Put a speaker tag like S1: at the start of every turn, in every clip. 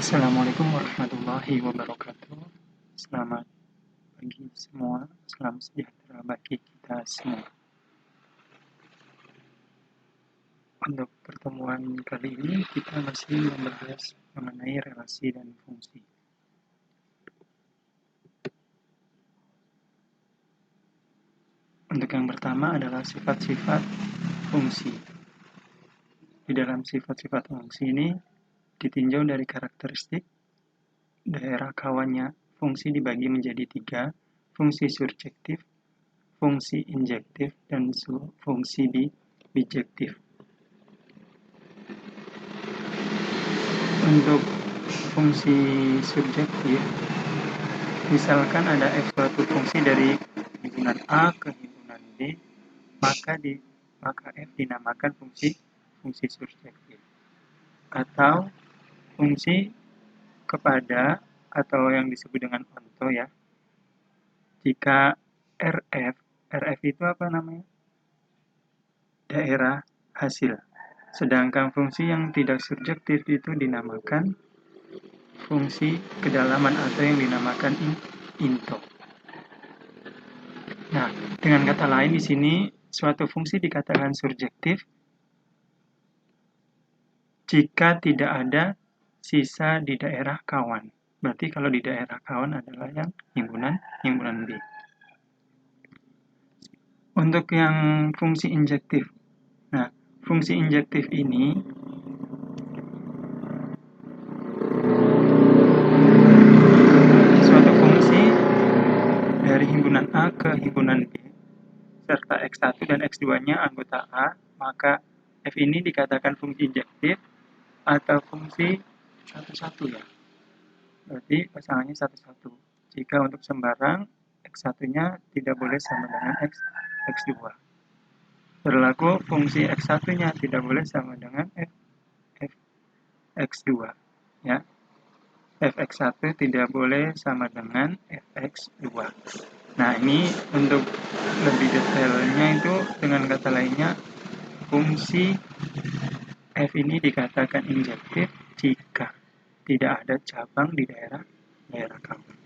S1: Assalamualaikum warahmatullahi wabarakatuh. Selamat pagi semua, salam sejahtera bagi kita semua. Untuk pertemuan kali ini kita masih membahas mengenai relasi dan fungsi. Untuk yang pertama adalah sifat-sifat fungsi. Di dalam sifat-sifat fungsi ini ditinjau dari karakteristik daerah kawannya. Fungsi dibagi menjadi 3, fungsi surjektif, fungsi injektif, dan fungsi bijektif. Untuk fungsi subjektif, misalkan ada suatu fungsi dari himpunan A ke himpunan B, maka F dinamakan fungsi subjektif. Atau fungsi kepada atau yang disebut dengan onto ya. Jika RF itu apa namanya? Daerah hasil. Sedangkan fungsi yang tidak subjektif itu dinamakan fungsi kedalaman atau yang dinamakan into. Nah, dengan kata lain di sini suatu fungsi dikatakan surjektif jika tidak ada sisa di daerah kawan. Berarti kalau di daerah kawan adalah yang himpunan B. Untuk yang fungsi injektif. Nah, fungsi injektif ini suatu fungsi dari himpunan A ke himpunan B serta X1 dan X2-nya anggota A, maka F ini dikatakan fungsi injektif atau fungsi satu-satu ya. Berarti pasangannya satu-satu. Jika untuk sembarang, X1-nya tidak boleh sama dengan X2. Berlaku fungsi X1-nya tidak boleh sama dengan X2. Ya. Fx1 tidak boleh sama dengan Fx2. Nah, ini untuk lebih detailnya itu dengan kata lainnya, fungsi F ini dikatakan injektif jika tidak ada cabang di daerah kawan.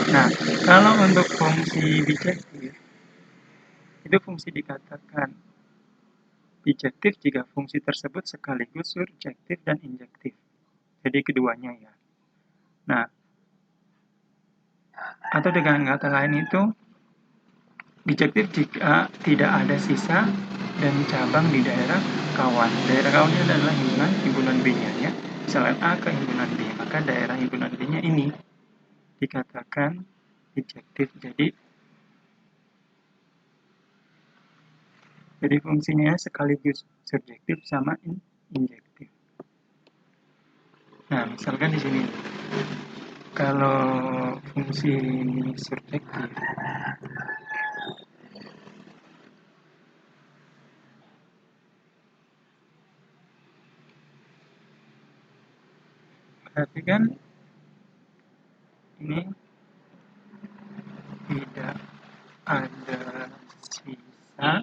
S1: Nah, kalau untuk fungsi bijektif, itu fungsi dikatakan bijektif jika fungsi tersebut sekaligus surjektif dan injektif. Jadi keduanya ya. Nah, atau dengan kata lain itu bijektif jika tidak ada sisa dan cabang di daerah kawan. Daerah kawannya adalah himpunan B-nya ya. Misalnya A ke himpunan B, maka daerah himpunan B-nya ini dikatakan bijektif. Jadi fungsinya sekaligus subjektif sama injektif. Nah, misalkan di sini kalau fungsi subjektif berarti kan ini tidak ada sisa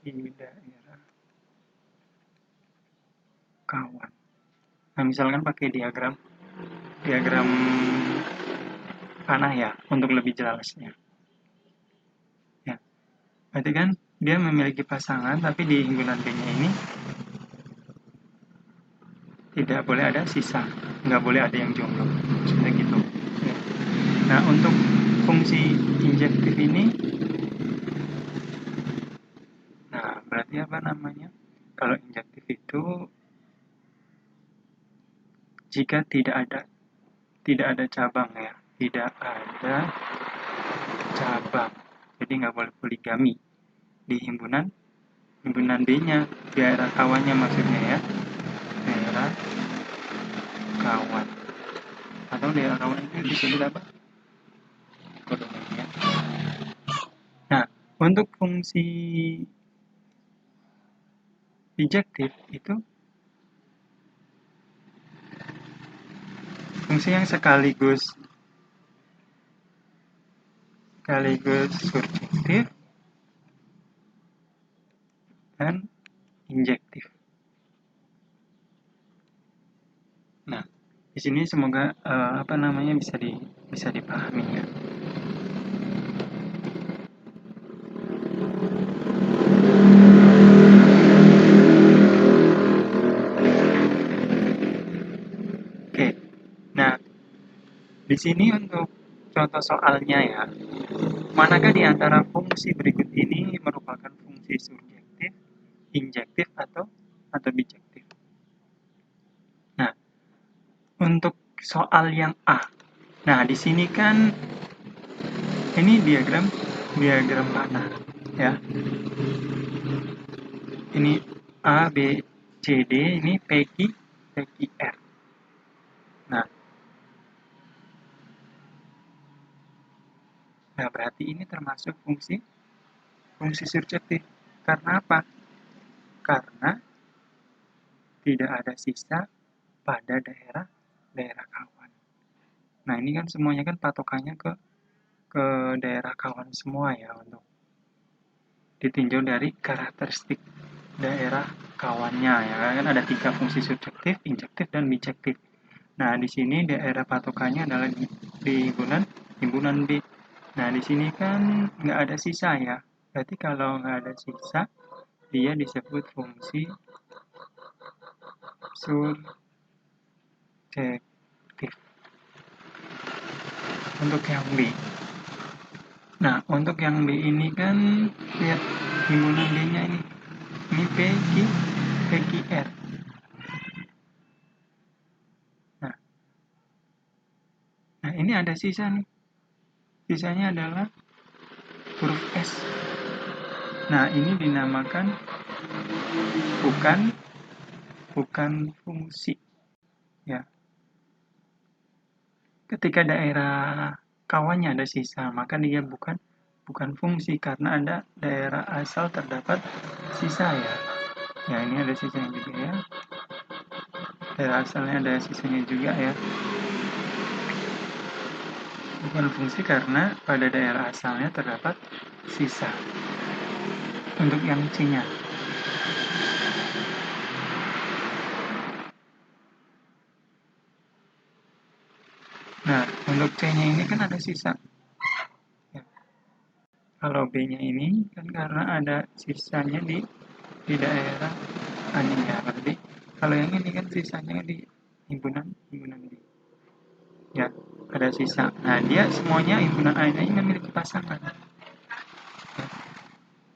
S1: di daerah kawan. Nah, misalkan pakai diagram panah ya, untuk lebih jelasnya. Ya, berarti kan dia memiliki pasangan, tapi di himpunan B-nya ini tidak boleh ada sisa, nggak boleh ada yang jomblo, maksudnya gitu. Ya. Nah, untuk fungsi injektif ini, nah berarti apa namanya? Kalau injektif itu jika tidak ada cabang ya, tidak ada cabang, jadi nggak boleh poligami di himpunan B-nya, daerah kawannya maksudnya ya, daerah kawan atau daerah kawan itu disebut apa? Kodomen ya. Nah, untuk fungsi bijektif itu fungsi yang sekaligus sekaligus surjektif dan injektif. Nah, di sini semoga bisa dipahami ya. Oke. Nah, di sini untuk contoh soalnya ya. Manakah di antara fungsi berikut ini merupakan fungsi surjektif, injektif atau bijektif? Nah, untuk soal yang A. Nah, di sini kan ini diagram panah ya. Ini A, B, C, D, ini PQ, R. Nah, berarti ini termasuk fungsi surjektif. Karena apa? Karena tidak ada sisa pada daerah kawan. Nah, ini kan semuanya kan patokannya ke daerah kawan semua ya, untuk ditinjau dari karakteristik daerah kawannya ya kan. Ada 3 fungsi subjektif, injektif, dan bijektif. Nah, di sini daerah patokannya adalah di himpunan B. Nah, di sini kan nggak ada sisa ya. Berarti kalau nggak ada sisa, dia disebut fungsi surjektif. Untuk yang B. Nah, untuk yang B ini kan lihat himpunan B-nya ini. Ini PQR. Nah, ini ada sisa nih. Sisanya adalah huruf S. Nah, ini dinamakan bukan fungsi. Ya. Ketika daerah kawannya ada sisa, maka dia bukan fungsi karena ada daerah asal terdapat sisa ya. Ya, ini ada sisanya juga ya. Daerah asalnya ada sisanya juga ya. Bukan fungsi karena pada daerah asalnya terdapat sisa. Untuk yang C-nya. Nah, untuk C-nya ini kan ada sisa. Ya. Kalau B-nya ini kan karena ada sisanya di daerah A-nya ya. Berarti kalau yang ini kan sisanya di himpunan B. Ya, ada sisa. Nah, dia semuanya himpunan A ini memiliki pasangan. Ya.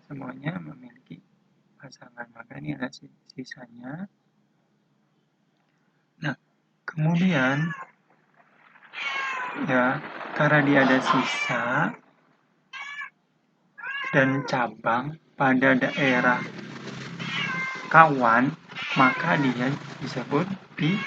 S1: Semuanya memiliki pasangan. Maka ini ada sisanya. Nah, kemudian ya, karena dia ada sisa dan cabang pada daerah kawan, maka dia disebut bijektif.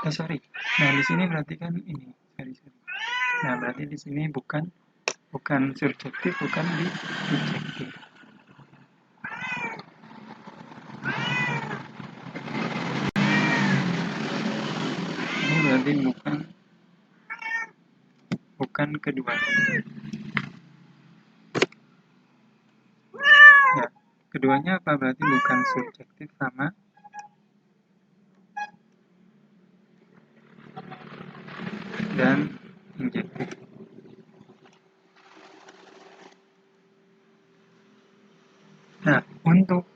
S1: Sorry. Nah, di sini berarti kan ini. Sorry. Nah, berarti di sini bukan surjektif, bukan bijektif. Ini berarti bukan keduanya. Ya, keduanya apa? Berarti bukan subjektif sama dan injektif. Nah, untuk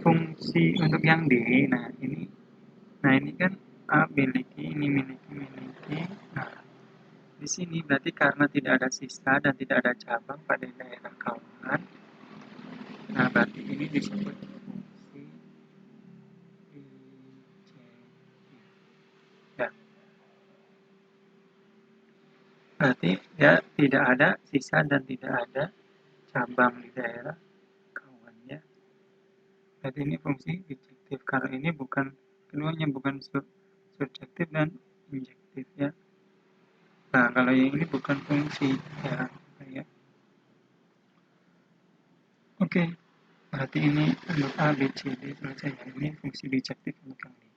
S1: fungsi untuk yang D, nah ini kan A miliki, ini miliki. Nah, di sini berarti karena tidak ada sisa dan tidak ada cabang pada daerah kawan. Nah, berarti ini disebut fungsi bijektif. Ya. Berarti ya tidak ada sisa dan tidak ada cabang di daerah kawannya. Berarti ini fungsi bijektif. Karena ini keduanya bukan subjektif dan injektif ya. Nah, kalau yang ini bukan fungsi ya. Oke. Berarti ini untuk A, B, C, D selesai ya. Ini fungsi bijektif untuk yang ini.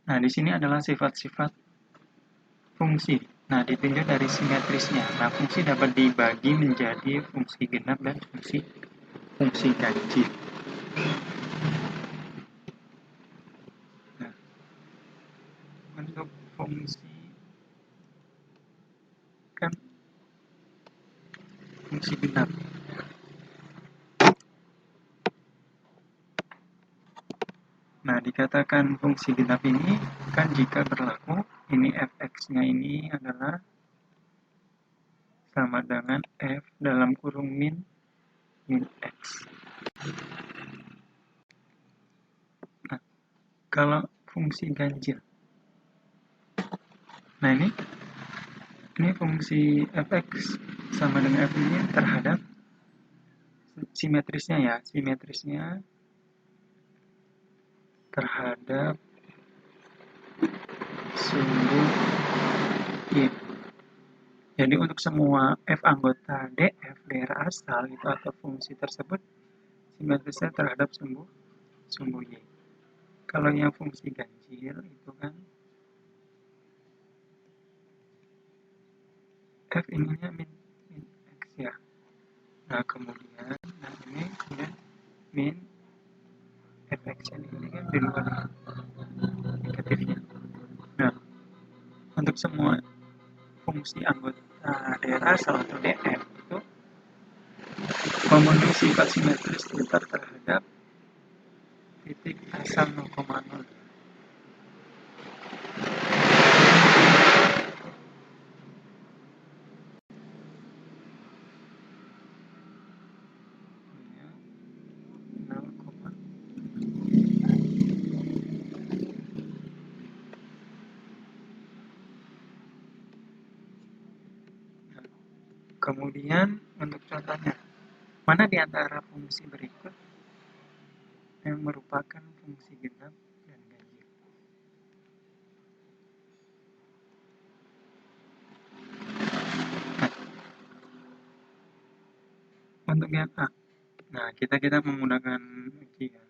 S1: Nah, di sini adalah sifat-sifat fungsi. Nah, ditinjau dari simetrisnya. Nah, fungsi dapat dibagi menjadi fungsi genap dan fungsi ganjil. Nah, untuk fungsi kan fungsi genap. Nah, dikatakan fungsi genap ini kan jika berlaku ini fx-nya ini adalah sama dengan f dalam kurung min x. Nah, kalau fungsi ganjil. Nah, ini fungsi fx sama dengan f ini terhadap simetrisnya ya, simetrisnya terhadap sumbu y. Jadi untuk semua f anggota df daerah asal itu atau fungsi tersebut simetrisnya terhadap sumbu y. Kalau yang fungsi ganjil itu kan f ininya min x ya. Nah kemudian min fx ini kan di luar negatifnya. Nah untuk semua fungsi anggota daerah asal atau df itu memenuhi sifat simetris sekitar terhadap titik asal 0,0. Kemudian untuk contohnya, mana di antara fungsi berikut yang merupakan fungsi genap dan ganjil? Nah, untuk yang A, nah kita menggunakan uji ya.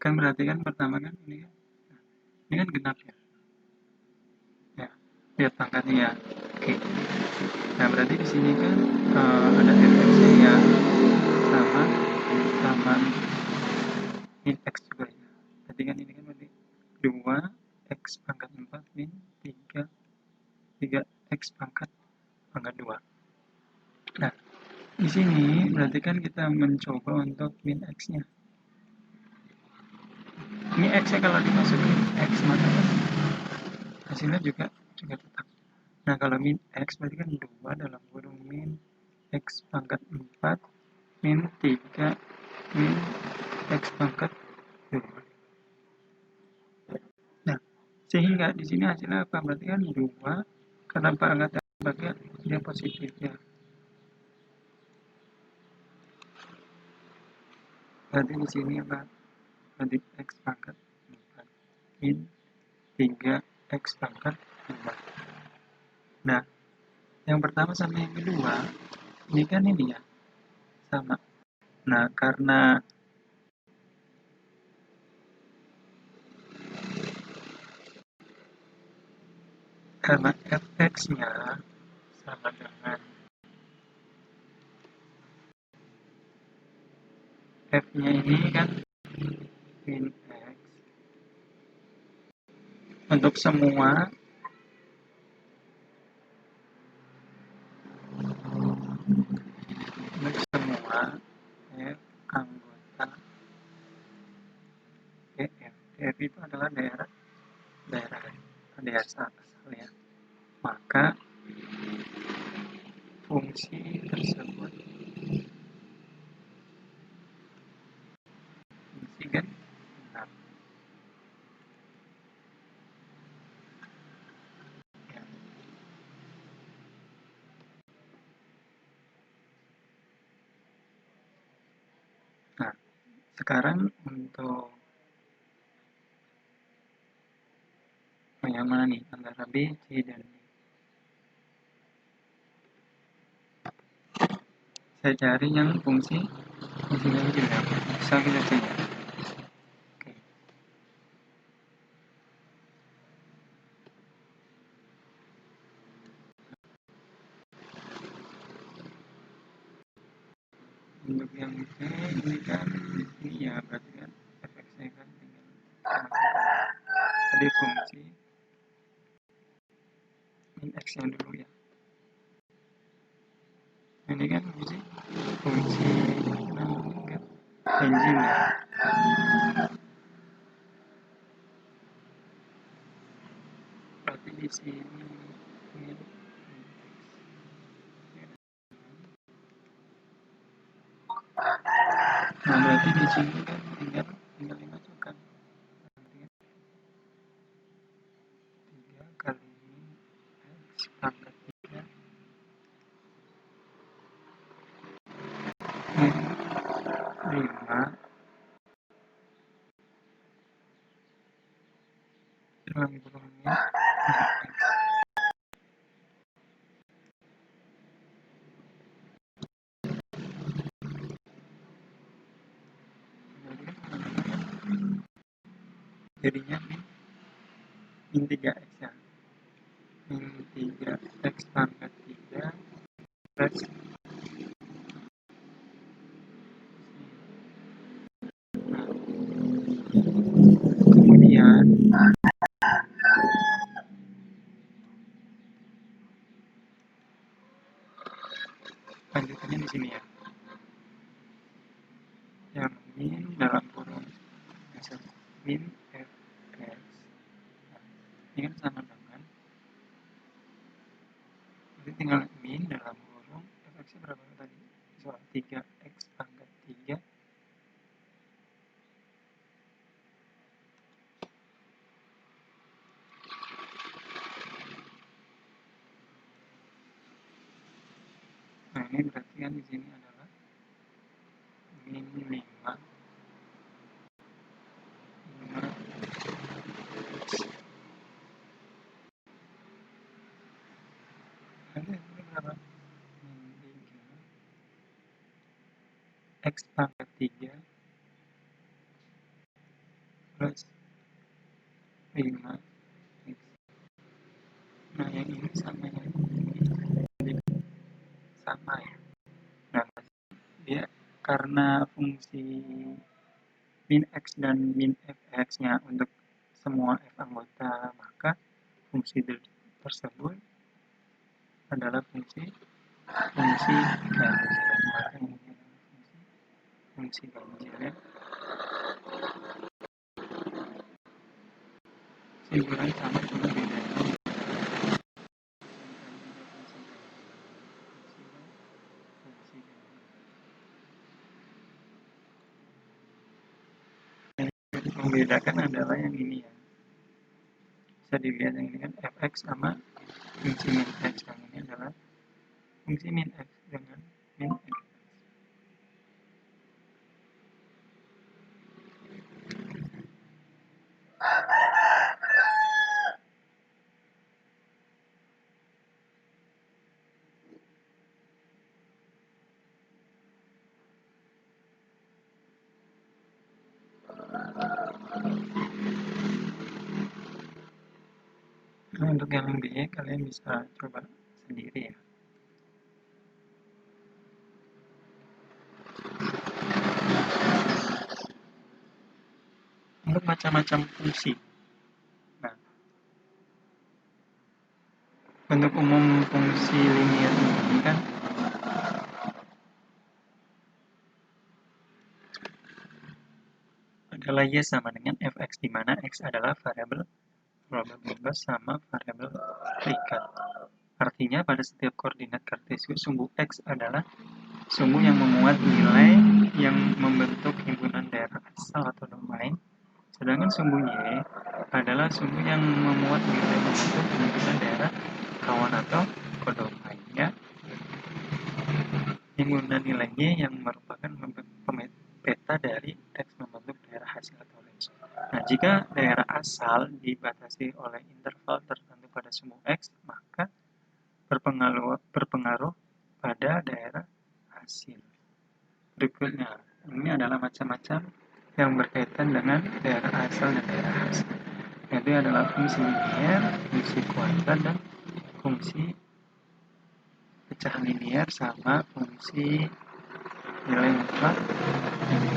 S1: Kan berarti kan pertama kan ini kan genap ya. Ya, lihat pangkatnya ya. Oke. Nah berarti di sini kan ada fx-nya ya sama min x juga ya. Berarti kan ini kan berarti 2 x pangkat 4 min 3 x pangkat 2. Nah, di sini berarti kan kita mencoba untuk min x-nya. Ini x-nya kalau dimasukin x maka kan hasilnya juga tetap. Nah, kalau min x berarti kan 2 dalam kurung min x pangkat 4 min 3 min x pangkat 2. Nah, sehingga di sini hasilnya apa? Berarti kan 2 karena pangkat sebagai dia positif ya. Berarti di sini apa? Berarti x pangkat 4 min 3 x pangkat 4. Nah, yang pertama sama yang kedua, ini kan ini ya, sama. Nah, karena fx-nya sama dengan f-nya ini kan min x. Untuk semua f anggota df. df itu adalah daerah asal ya. Maka fungsi tersebut fungsi genap. Ya. Nah, sekarang untuk yang mana nih antara B, C, dan D? Saya cari yang fungsi ganjil ya. Bisa kita cari. Oke. Untuk yang B ini kan ini ya berarti kan fx-nya kan tinggal samakan tadi fungsi min x-nya dulu ya. Ini kan fungsi namanya engine ya. Berarti di sini min x. Nah berarti di sini kan tinggal dimasukkan 3 kali min x pangkat 3 min 5 dalam kurung min x. Jadinya min 3x ya. Min 3x pangkat 3 plus kemudian lanjutannya di sini ya. Yang min dalam kurung min fx. Nah, ini kan sama dengan jadi tinggal min dalam kurung fx berapa tadi? Soal 3x pangkat 3 nah ini berarti kan di sini adalah min 5 ini berapa? Min 3 x pangkat 3 plus 5 x. Nah yang ini sama yang ini sama ya. Nah dia karena fungsi min x dan min fx-nya untuk semua f anggota, maka fungsi tersebut adalah fungsi ganjil. Maka ini adalah fungsi ganjil ya. Simpulan sama cuma bedanya membedakan adalah yang ini ya. Bisa dilihat yang ini kan fx sama fungsi min x. Yang ini adalah fungsi min x dengan min x. Nah, untuk yang B kalian bisa coba sendiri ya. Untuk macam-macam fungsi. Nah, untuk umum fungsi linear ini kan adalah y sama dengan fx, di mana x adalah variabel global bebas sama variabel terikat. Artinya pada setiap koordinat kartesius sumbu x adalah sumbu yang memuat nilai yang membentuk himpunan daerah asal atau domain, sedangkan sumbu y adalah sumbu yang memuat nilai membentuk himpunan daerah kawan atau kodomain ya. Himpunan nilai y yang merupakan peta dari x membentuk daerah hasil atau range. Nah, jika daerah asal dibatasi oleh interval tertentu pada sumbu x, maka berpengaruh pada daerah hasil. Berikutnya, ini adalah macam-macam yang berkaitan dengan daerah asal dan daerah hasil. Yaitu adalah fungsi linear, fungsi kuadrat, dan fungsi pecahan linear sama fungsi nilai mutlak ini.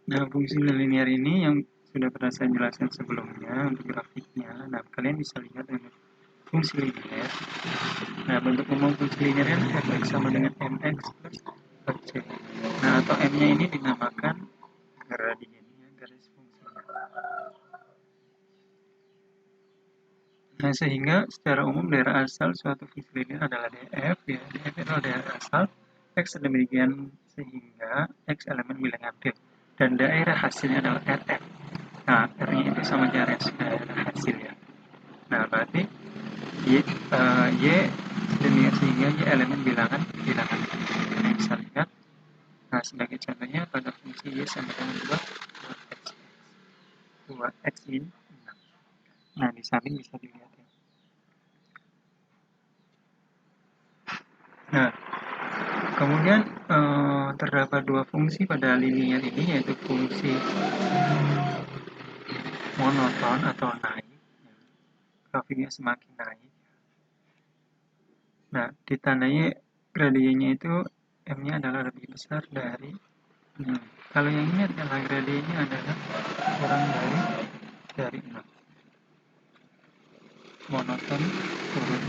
S1: Nah, fungsi linear ini yang sudah pernah saya jelaskan sebelumnya untuk grafiknya. Nah, kalian bisa lihat dengan fungsi linear. Nah, bentuk umum fungsi linear kan fx sama dengan mx plus fc. Nah, atau m-nya ini dinamakan gradiennya, garis fungsinya. Nah, sehingga secara umum daerah asal suatu fungsi linear adalah df, ya. Df adalah daerah asal x sedemikian sehingga x elemen bilangan aktif. Dan daerah hasilnya adalah Rf. Nah, R-nya itu sama daerah hasil ya. Nah, berarti Y sedemikian sehingga Y elemen bilangan. Nah, bisa lihat. Nah, sebagai contohnya pada fungsi Y sama dengan 2x min 6. Nah, di samping bisa dilihat ya. Nah, kemudian terdapat dua fungsi pada linear ini, yaitu fungsi monoton atau naik, grafiknya semakin naik. Nah, ditandai gradiennya itu M-nya adalah lebih besar dari kalau yang ini adalah gradiennya adalah kurang dari 6. Monoton turun.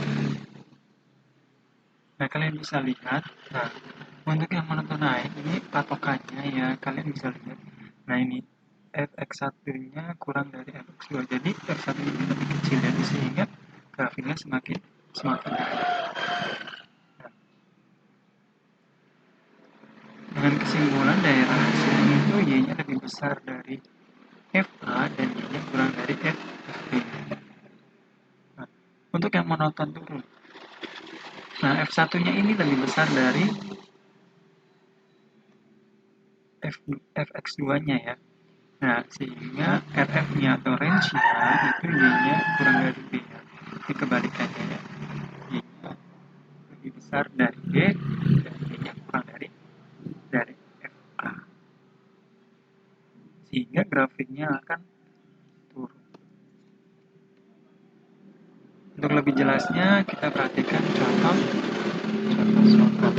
S1: Nah, kalian bisa lihat. Nah, untuk yang monoton naik ini patokannya ya, kalian bisa lihat. Nah, ini fx1-nya kurang dari fx2. Jadi f1 ini lebih kecil, jadi sehingga grafiknya semakin naik. Nah, dengan kesimpulan daerah hasilnya itu y-nya lebih besar dari fa dan y-nya kurang dari fb. Nah, untuk yang monoton turun. Nah, f1-nya ini lebih besar dari fx2-nya ya. Nah, sehingga rf-nya atau range-nya itu y-nya kurang dari b ya. Ini kebalikannya ya. Y-nya lebih besar dari b dan y-nya kurang dari fa. Sehingga grafiknya akan turun. Untuk lebih jelasnya kita perhatikan contoh soal.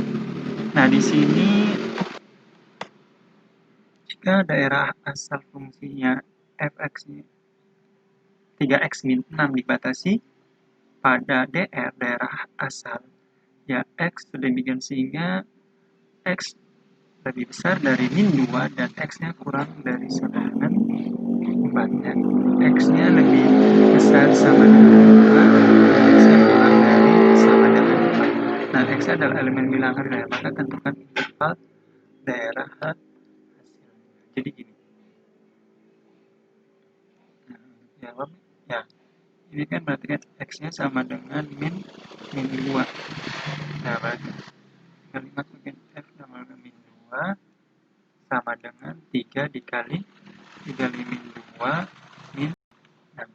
S1: Nah, di sini jika daerah asal fungsinya fx-nya 3x min 6 dibatasi pada dr daerah asal ya x sedemikian sehingga x lebih besar dari min 2 dan x-nya kurang dari sama dengan 4 dan x-nya lebih besar sama dengan 2 dan x-nya kurang dari sama dengan 4. Nah, x adalah elemen bilangan ya, maka tentukan interval daerah hasil. Jadi gini. Nah, jawab ya. Ini kan berarti kan x-nya sama dengan min 2. Nah, berarti kalimat mungkin f sama dengan min 2 sama dengan 3 dikali min 2 min 6.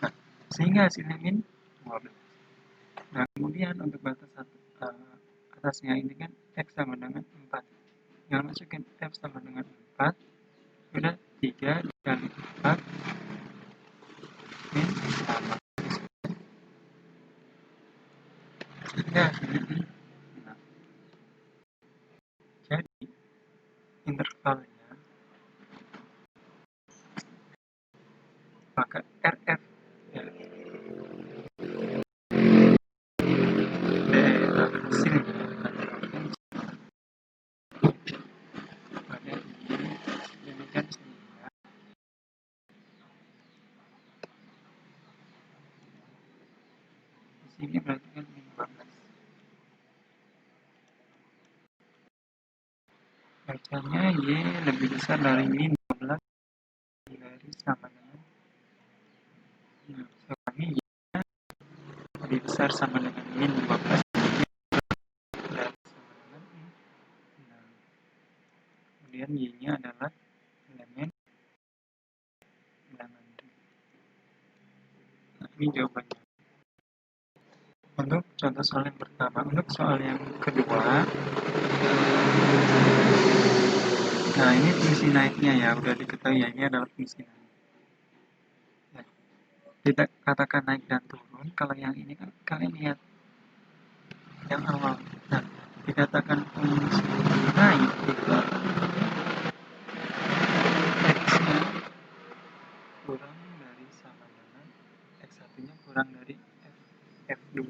S1: Nah, sehingga hasilnya min 12. Nah, kemudian untuk batas atasnya ini kan x sama dengan 4. Yang masukin f sama dengan 4, sudah 3 dikali 4 min sama. Sehingga hasilnya min 6. Jadi, intervalnya maka RF ya, daerah hasilnya pada ini demikian sehingga di sini berarti kan min 12. Bacanya y lebih besar dari min 12 dari sama dengan selangi y lebih besar sama dengan min 12 dari sama dengan 6. Kemudian y-nya adalah elemen bilangan. Nah, ini jawabannya. Untuk contoh soal yang pertama, untuk soal yang kedua, nah Nah, ini fungsi naiknya ya, udah diketahui ya, ini adalah fungsi naik. Ya. Kita katakan naik dan turun, kalau yang ini kan kalian lihat yang awal. Nah, dikatakan fungsi naik itu x-nya kurang dari sama dengan x1-nya kurang dari f2.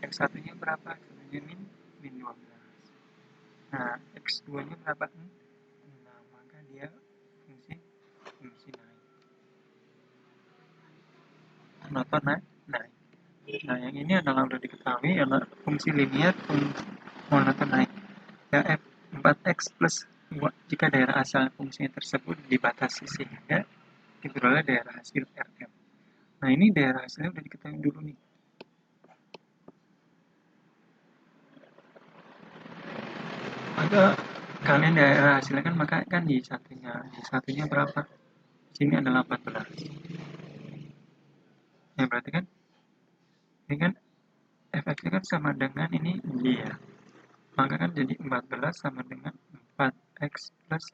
S1: X1-nya berapa? X1-nya min 12. Nah, X2-nya berapa? Nah, maka dia fungsi naik. Monoton naik. Nah, yang ini adalah sudah diketahui adalah fungsi linier, fungsi monoton naik. Ya, F4X plus 2 jika daerah asal fungsinya tersebut dibatasi sehingga diperoleh daerah hasil Rm. Nah, ini daerah hasilnya sudah diketahui dulu nih. Maka kalian daerah hasilnya kan maka kan di satunya berapa? Sini adalah 14. Ya berarti kan ini kan fx-nya kan sama dengan ini dia. Maka kan jadi 14 sama dengan 4x plus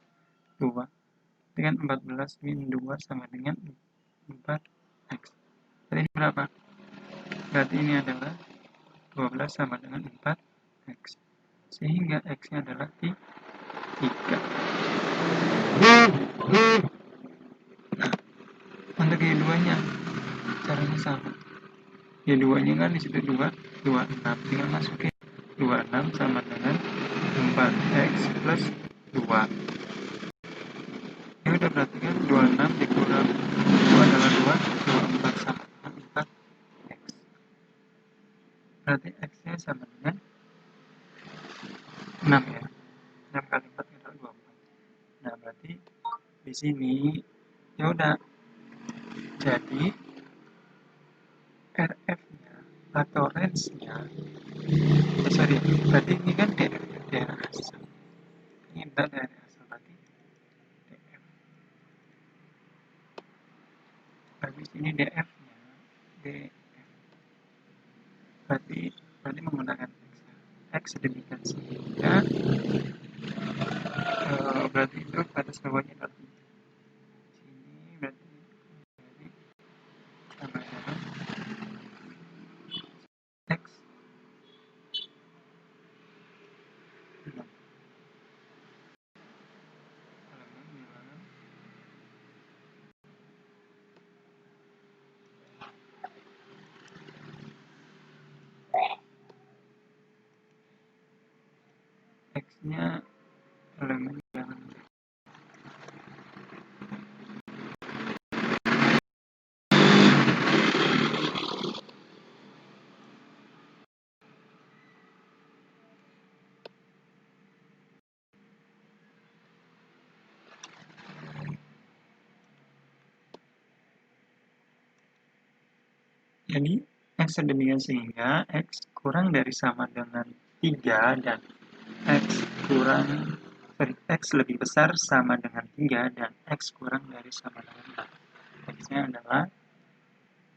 S1: 2. Ini kan 14 min 2 sama dengan 4x. Jadi ini berapa? Berarti ini adalah 12 sama dengan 4x. Sehingga x-nya adalah 3. Nah, untuk Y2-nya caranya sama. Y2-nya kan di situ 26. Tinggal masukin 26 sama dengan 4x plus 2. Ya udah berarti kan 26 dikurang 2 adalah 2, 24 sama dengan 4x. Berarti x-nya sama dengan 6 ya. 6 kali 4 adalah 24. Nah, berarti di sini ya udah jadi RF-nya atau range-nya berarti ini kan daerah asal. Ini daerah asal berarti DF. Habis ini DF-nya DF. Berarti menggunakan X sedemikian sehingga berarti itu batas bawahnya berarti sini berarti sama dengan X X-nya elemen bilangan. Jadi X sedemikian sehingga X kurang dari sama dengan 3 dan X lebih besar sama dengan 3 dan X kurang dari sama dengan 4. X-nya adalah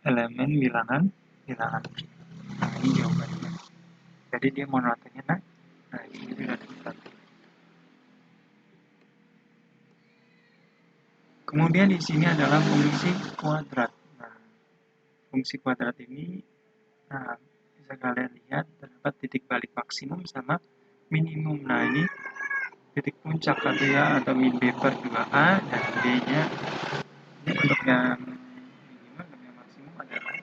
S1: elemen bilangan. Nah, ini jawabannya. Jadi dia monotonnya nah ini sudah kita. Kemudian di sini adalah fungsi kuadrat. Nah, fungsi kuadrat ini bisa kalian lihat terdapat titik balik maksimum sama minimum. Nah, ini titik puncak atau min B per 2A dan B-nya ini untuk yang minimum dan yang maksimum adalah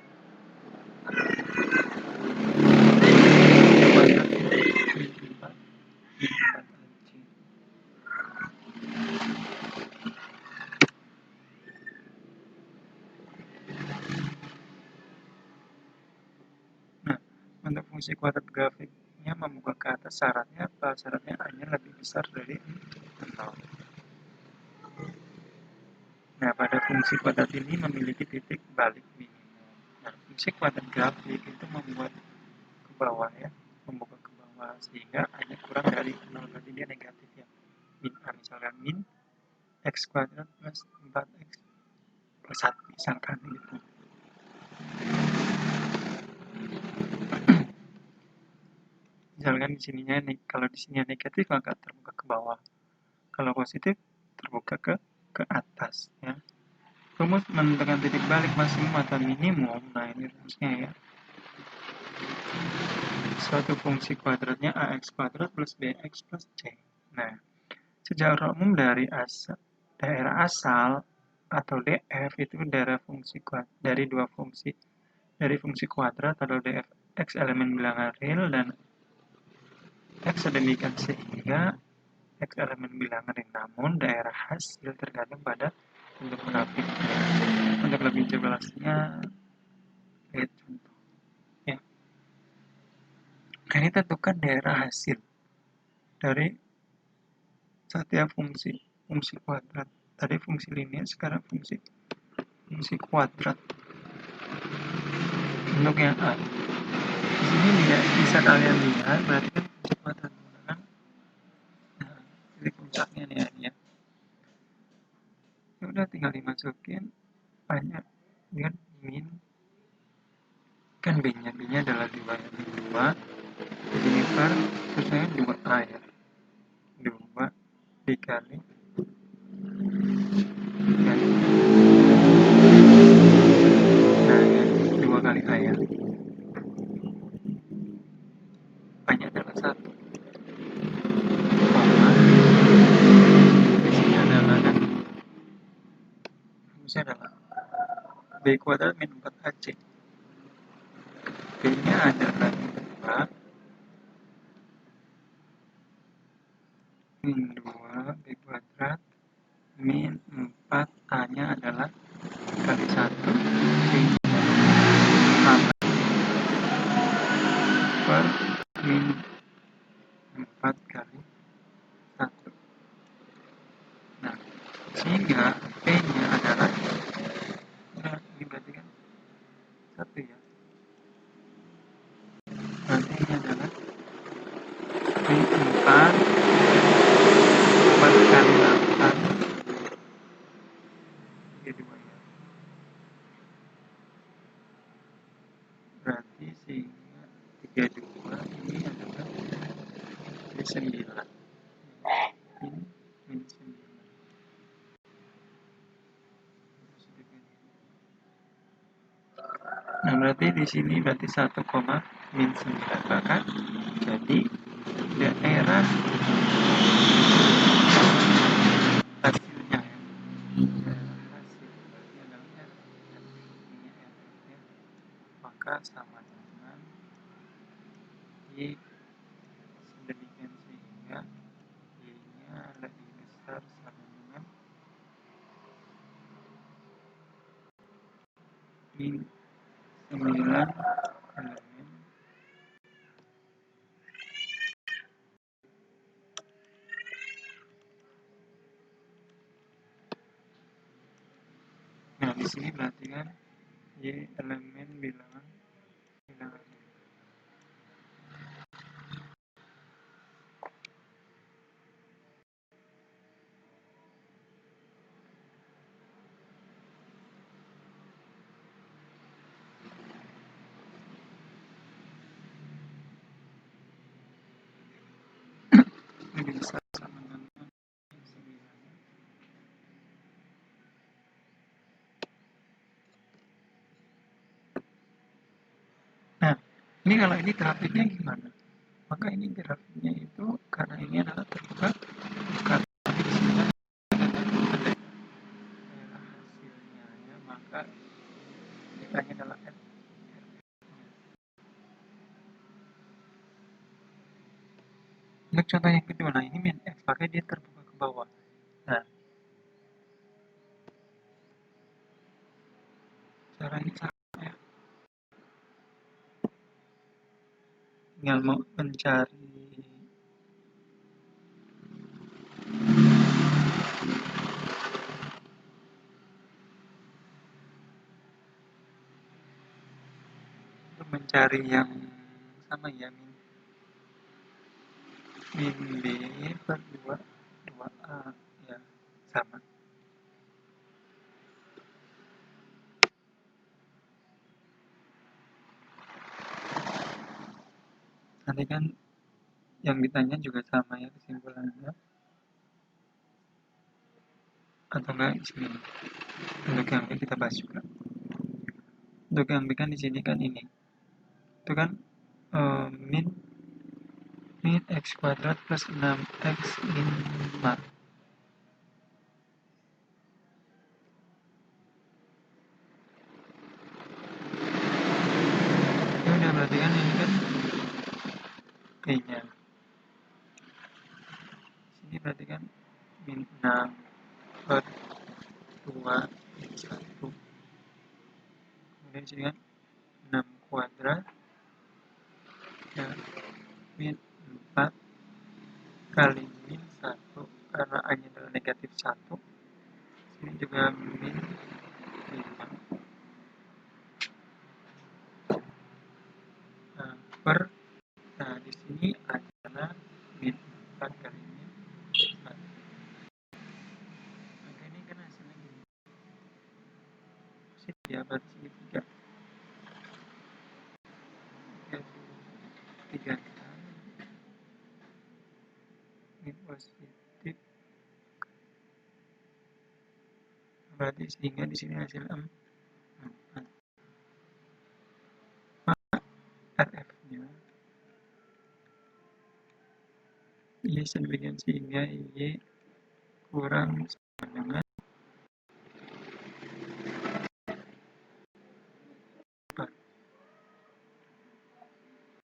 S1: Nah, untuk fungsi kuadrat grafiknya membuka ke atas syaratnya apa? Syaratnya A-nya lebih besar dari 0. Nah, pada fungsi kuadrat ini memiliki titik balik minimum. Nah, fungsi kuadrat grafik itu membuat ke bawah ya, membuka ke bawah sehingga A-nya kurang dari 0, berarti dia negatif ya. Min A misalkan min X kuadrat plus 4X plus 1 misalkan gitu. Misalkan di sininya kalau di sini negatif maka terbuka ke bawah. Kalau positif, terbuka ke atas ya. Rumus menentukan titik balik maksimum atau minimum. Nah, ini rumusnya ya. Suatu fungsi kuadratnya ax kuadrat plus bx plus c. Nah, secara umum daerah asal atau df itu dari dua fungsi. Dari fungsi kuadrat atau df x elemen bilangan real dan x sedemikian sehingga x elemen bilangan real, namun daerah hasil tergantung pada bentuk grafiknya. Untuk lebih jelasnya, lihat contoh ya. Nah, ini tentukan daerah hasil dari setiap fungsi kuadrat. Tadi fungsi linear, sekarang fungsi kuadrat. Untuk yang A, di sini bisa kalian lihat, berarti kan fungsi kuadrat menggunakan, nah, ini puncaknya nih ya. Ya udah tinggal dimasukin banyak dengan min, kan b-nya adalah 2 ya, 2 ini per terusnya 2a ya, 2 dikali nah ya 2 kali a ya, banyak adalah 1 koma di sini adalah kan rumusnya adalah b kuadrat min 4ac, b nya adalah 2 min 2 b kuadrat min 4 a nya adalah kali 1 b nya 8 per min 4 kali 1. Nah, sehingga P-nya adalah, nah, ini berarti kan 1 ya. Berarti ini adalah P4 kali 8 jadi 2 ya. Berarti sehingga 32 ini adalah min 9. Min 9. Nah, berarti di sini berarti 1, min 9 bahkan jadi daerah hasilnya ya. Daerah hasil berarti adalah ini ya. Maka sama dengan Y sedemikian sehingga Y-nya lebih besar sama dengan min 9 elemen. Nah, di sini berarti kan Y elemen bilangan lebih besar sama dengan min 9. Nah, ini kalau ini grafiknya gimana? Maka ini grafiknya itu karena ini adalah terbuka karena di sini ada daerah hasilnya ya, maka nilainya adalah F. Untuk contoh yang kedua, nah ini min F, maka dia terbuka ke bawah. Nah, cara ini sama ya. Tinggal mau mencari yang sama ya, min B per 2a ya, sama. Nanti kan yang ditanya juga sama ya kesimpulannya. atau enggak di sini. Untuk yang B kita bahas juga. Untuk yang B kan di sini kan ini. Itu kan min x kuadrat plus 6x min 5. Ya udah, berarti kan ini kan B-nya. Sini berarti kan min 6 per 2 min 1. Kemudian sini kan 6 kuadrat ya min 4 kali min 1 karena A-nya adalah negatif 1. Sini juga min 5 per, nah di sini adalah min 4 kali min 4. Maka ini kan hasilnya gini. Positif ya, berarti 3. 3 kali min positif. Berarti sehingga di sini hasil 4. RF-nya Y sedemikian sehingga Y kurang sama dengan 4.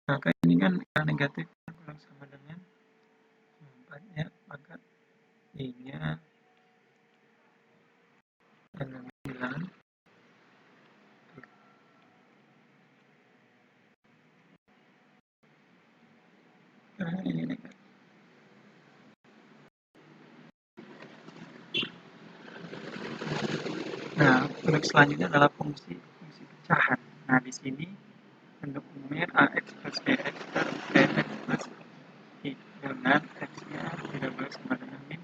S1: Maka ini kan negatif kurang sama dengan 4 ya, maka Y-nya adalah 9. Karena ini negatif. Nah, untuk selanjutnya adalah fungsi pecahan. Nah, di sini bentuk umumnya AX plus BX per BX plus I dengan X-nya tidak boleh sama dengan min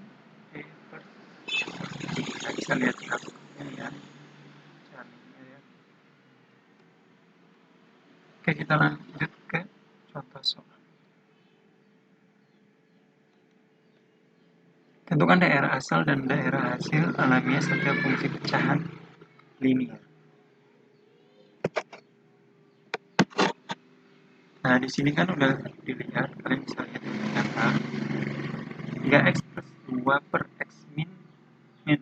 S1: E per I. Kita bisa lihat grafiknya ya. Ya. Oke, kita lanjut ke contoh soal. Tentukan daerah asal dan daerah hasil alamiah setiap fungsi pecahan linier. Nah, di sini kan udah dilihat, kalian bisa lihat kata 3x plus 2 per x min 4.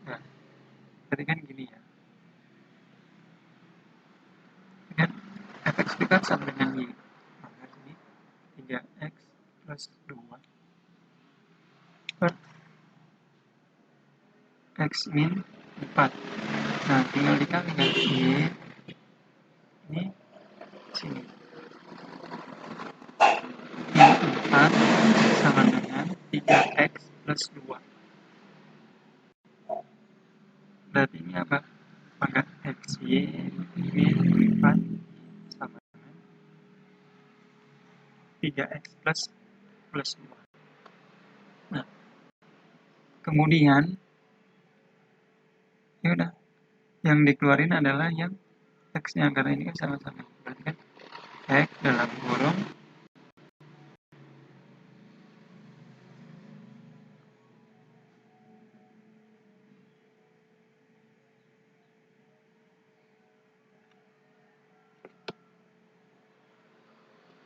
S1: Nah, berarti kan gini ya. Kan fx itu kan sama dengan y. Maka ini 3x plus 2 per x min 4. Nah, tinggal dikali kan y ini sini. Min 4 sama dengan 3x plus 2. Berarti ini apa? Maka xy min 4 sama dengan 3x plus 2. Nah, kemudian ya udah, yang dikeluarin adalah yang x-nya karena ini kan sama-sama. Berarti kan x dalam kurung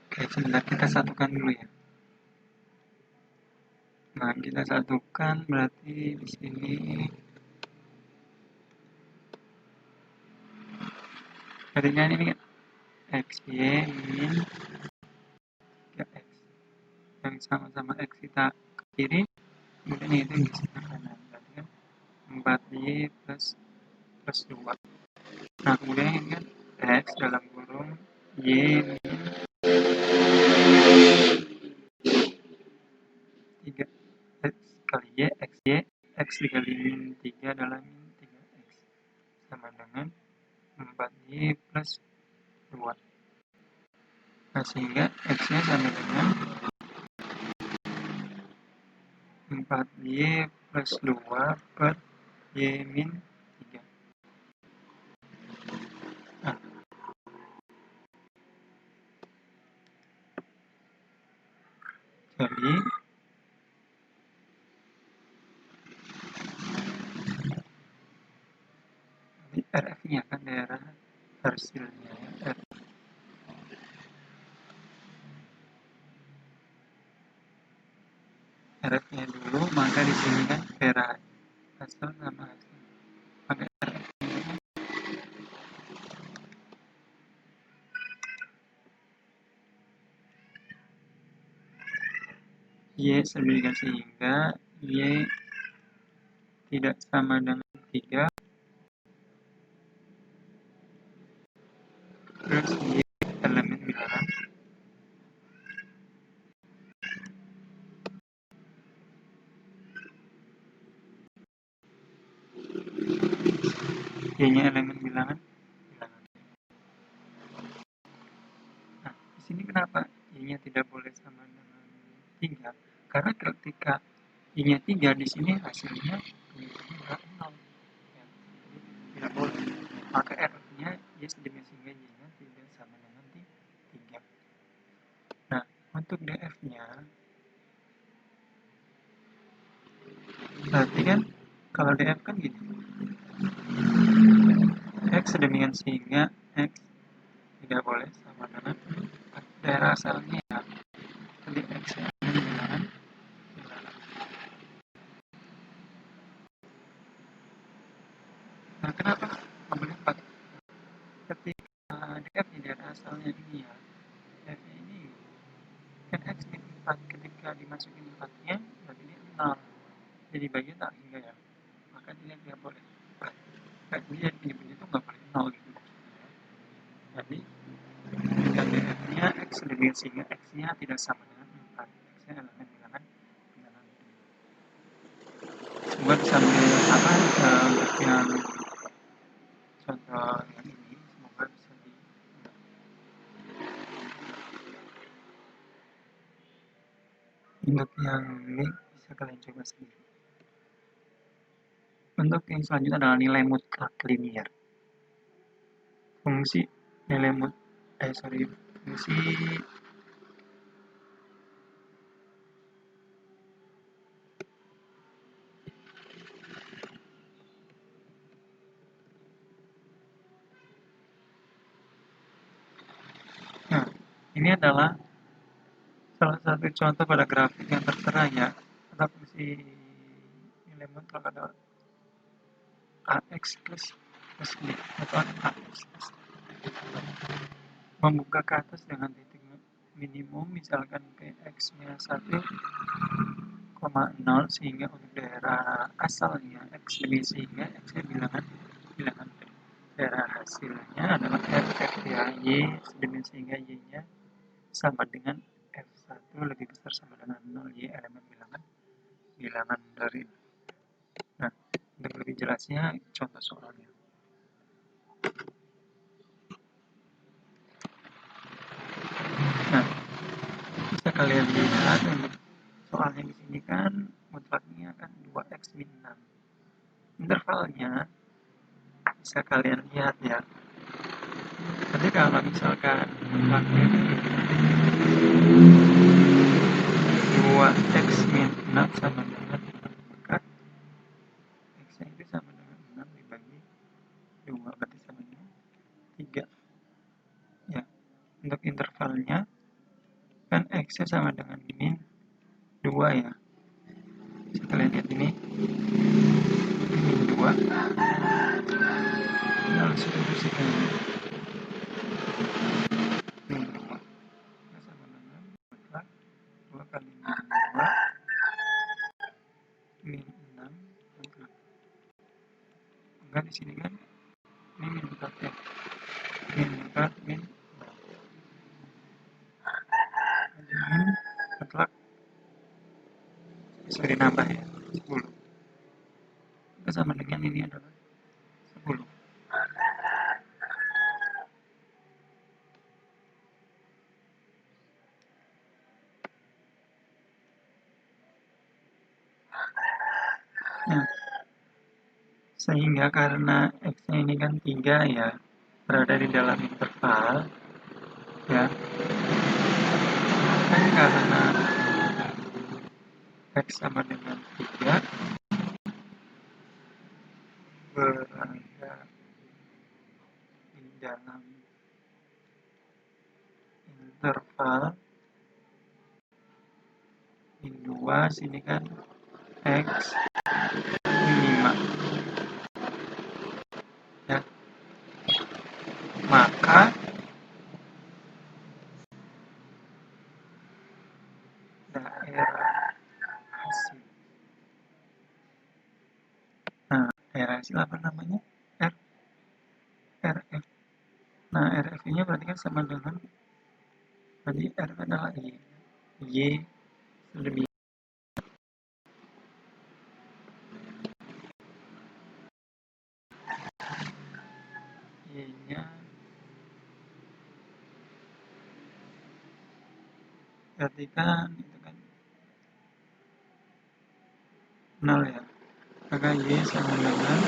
S1: oke, sebentar kita satukan dulu ya. Nah, kita satukan berarti di sini artinya ini kan xy min 3x yang sama-sama x kita ke kiri, kemudian itu di sebelah kanan. Berarti kan 4y plus 2. Nah, kemudian ini kan x dalam kurung y min 3 x kali y, x dikali min 3 adalah min 3x sama dengan 4y plus 2. Nah, sehingga x-nya sama dengan 4y plus 2 per y min 3. Nah, jadi hasilnya ya, RF-nya dulu, maka di sini kan vera asal sama hasil. Maka Y sedemikian sehingga Y tidak sama dengan 3, terus Y elemen bilangan Y-nya elemen bilangan. Nah, di sini kenapa Y-nya tidak boleh sama dengan 3? Karena ketika Y-nya 3 di sini hasilnya tidak 0. Ya, tidak boleh. Maka R-nya Y sedemikian sehingga Y-nya tidak sama dengan 3. Nah, untuk DF-nya berarti kan kalau DF kan gini. X sedemikian sehingga X tidak boleh sama dengan daerah asalnya ya. Jadi X nya bilangan. Nah, kenapa boleh 4? Ketika DF di daerah asalnya ini ya, F ini kan X min 4, ketika dimasukin 4-nya berarti dia 0. Jadi bagian tak hingga ya. Maka dia tidak boleh. Dia punya itu nggak boleh 0 gitu. Jadi ketika DF-nya X sedemikian sehingga X-nya tidak sama dengan 4. X-nya elemen bilangan. Buat sambil untuk yang contoh yang ini semoga bisa untuk yang ini bisa kalian coba sendiri. Untuk yang selanjutnya adalah nilai mutlak linier. Fungsi nah, ini adalah salah satu contoh pada grafik yang tertera ya. Ada fungsi nilai mutlak adalah AX plus B atau AX plus membuka ke atas dengan titik minimum, misalkan X-nya 1,0 sehingga untuk daerah asalnya X lebih sehingga X-nya bilangan daerah hasilnya adalah F ya, Y sedemikian sehingga Y-nya sama dengan F1 lebih besar sama dengan 0, Y elemen bilangan dari. Nah, untuk lebih jelasnya contoh soalnya. Nah, bisa kalian lihat untuk soalnya di sini kan mutlaknya kan 2x min 6. Intervalnya bisa kalian lihat ya. Jadi kalau misalkan mutlaknya 2x min 6 sama dengan 6, maka x-nya itu sama dengan 6 dibagi 2, berarti sama dengan 3. Ya, untuk intervalnya kan x-nya sama dengan min 2 ya. Bisa kalian lihat ini min 2. Ini langsung bersihkan min 2 sama dengan mutlak 2 kali min 2 min 6 mutlak. Enggak di sini kan ini min 4 ya. Min 4 min 6 min mutlak bisa dinambah ya 10. Itu sama dengan ini adalah 10. Nah, sehingga karena X-nya ini kan 3 ya, berada di dalam interval ya, kan karena X sama dengan 3 berada di dalam Min 2, sini kan X, Min 5. Ya. Maka daerah hasil. Nah, daerah hasil apa namanya? RF. Nah, RF-nya berarti kan sama dengan, berarti R adalah Y. Y lebih Y-nya berarti kan itu kan 0 ya. Maka Y sama dengan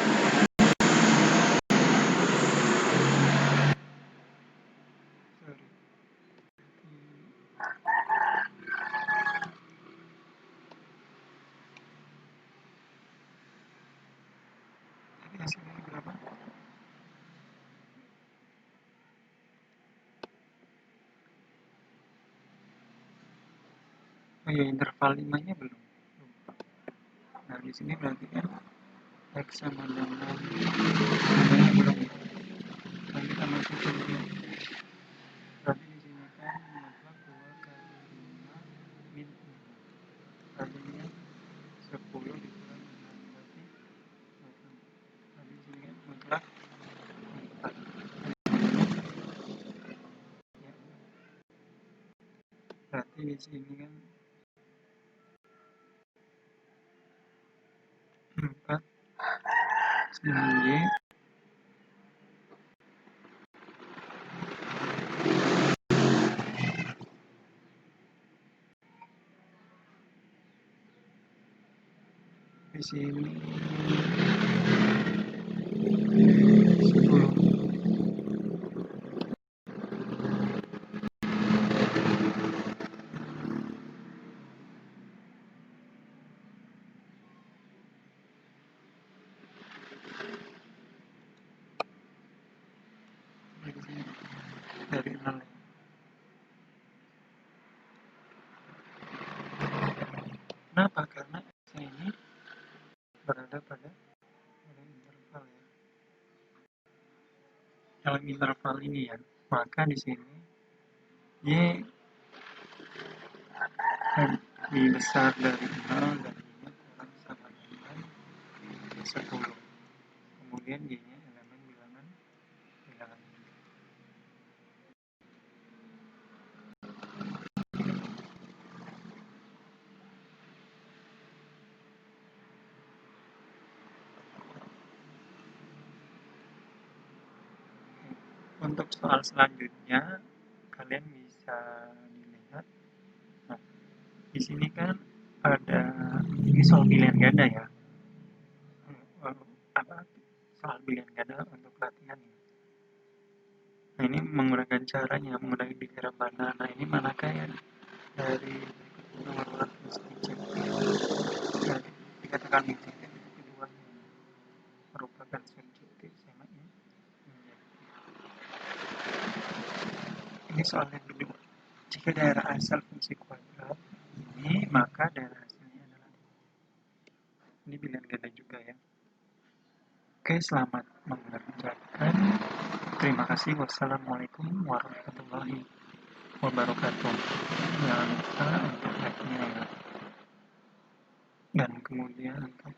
S1: hasilnya berapa? Oh ya, interval 5-nya belum. Nah, di sini berarti kan X sama dengan namanya belum. Nanti kita masukin dulu. Berarti di sini kan mutlak 2 kali 5 min 6. Artinya 10 dikurang 6. Berarti mutlak. Berarti di sini kan mutlak 4. Ya. Berarti di sini kan 4 9Y di sini 10. Di sini dari 0 ya. Kenapa? Karena X ini berada pada interval ya. Dalam interval ini ya, maka di sini Y lebih besar dari 0 dan Y-nya kurang sama dengan 10. Kemudian Y-nya elemen bilangan bilangan ini. Untuk soal selanjutnya kalian bisa dilihat. Nah, di sini kan ada ini soal pilihan ganda ya. Apa soal pilihan ganda untuk latihan ya. Nah, ini menggunakan caranya menggunakan diagram mana. Nah, ini manakah yang dari nomor urut mesti dicek. Jadi dikatakan objektif itu keduanya merupakan subjektif sama ini. Ini soal yang kedua. Jika daerah asal fungsi kuadrat ini, maka daerah hasilnya adalah ini pilihan ganda juga ya. Oke, selamat mengerjakan. Terima kasih. Wassalamualaikum warahmatullahi wabarakatuh. Jangan lupa untuk like-nya ya. Dan kemudian untuk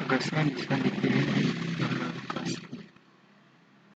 S1: tugasnya bisa dikirim